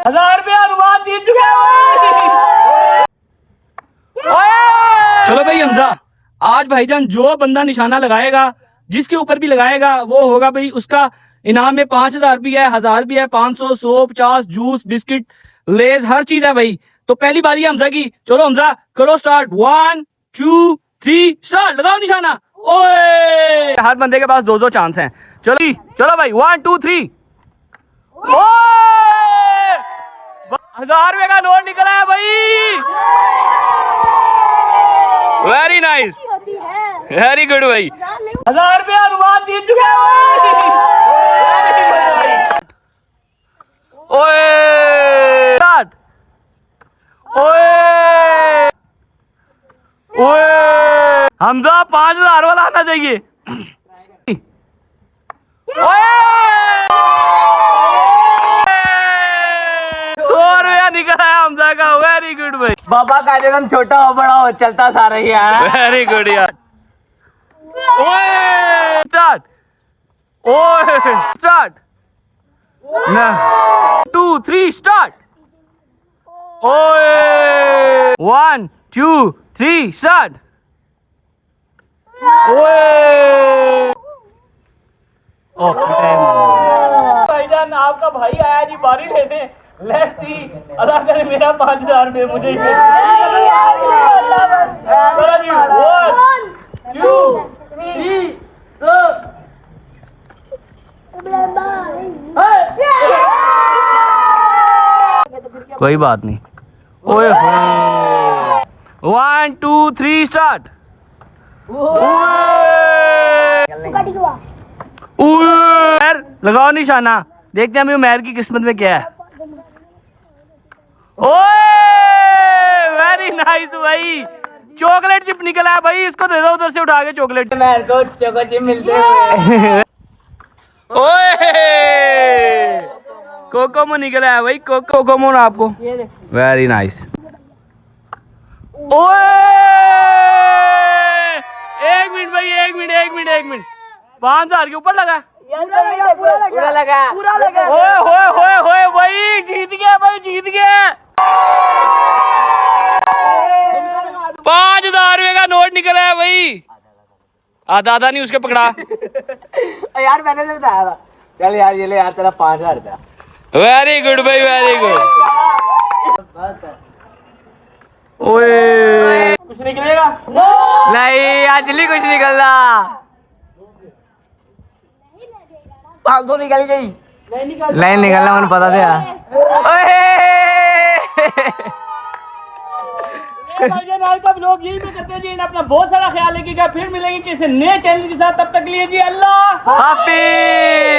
1000 रुपया अनुमान जीत चुके हैं। चलो भाई हमजा, आज भाईजान जो बंदा निशाना लगाएगा, जिसके ऊपर भी लगाएगा, वो होगा भाई उसका इनाम में 5000 रुपया है, 1000 भी है, 500, 100, 50, जूस, बिस्किट, लेज, हर चीज है भाई। तो पहली बारी है हमजा की। चलो हमजा करो स्टार्ट। 1 2 3 स्टार्ट। लगाओ निशाना। ओए हर बंदे के पास 2-2 चांस हैं। चलो चलो भाई 1 2 3। 1000 रुपए का नोट निकला है भाई। वेरी नाइस, वेरी गुड भाई। 1000 रुपया अनुमान जीत चुके हैं। ओए स्टार्ट। ओए ओए हमजा 5000 वाला आना चाहिए। ओए 100 रुपया निकला है हमजा का। वेरी गुड भाई। बाबा का जगम छोटा हो बड़ा हो चलता सा रही है। वेरी गुड यार। ओए स्टार्ट। ओए स्टार्ट। 2 3 स्टार्ट। ओए 1 2 3 स्टार्ट। ओए भाईजान आपका भाई आया जी बारी लेने। लेट्स सी अल्लाह करे मेरा 5000 रुपये मुझे ही दे। चलो जी 1 2 3 कोई बात नहीं। ओए 1 2 3 स्टार्ट। लगाओ निशाना, देखते हैं अभी उमैर की किस्मत में क्या है। ओए वेरी नाइस भाई। चॉकलेट चिप निकला है भाई, इसको दे दो उधर से उठा के चॉकलेट। मेरे को चोको चिप मिलते हुए। ओए कोकोमो निकला है भाई, कोकोमो ना आपको। Very nice. ओए 1 मिनट भाई, 1 मिनट 5000 के ऊपर लगा। पूरा लगा। ओए होए होए होए भाई जीत गया भाई, जीत गया। 5000 रुपए का नोट निकला है भाई। आधा नहीं उसके पकड़ा। यार मैंने तो बताया था। चल यार ये ले यार तेरा 5000 रुपया। वेरी गुड भाई, वेरी गुड। ओए कुछ निकलेगा? नहीं आज नहीं कुछ निकलना। 500 निकल गई। नहीं निकलना, मुझे पता था। भाईजान आज का लोग यही भी करते हैं जी। अपना बहुत सारा ख्याल रखिएगा। फिर मिलेंगे किसी नए चैनल के साथ। तब तक लिए जी अल्लाह हाफिज।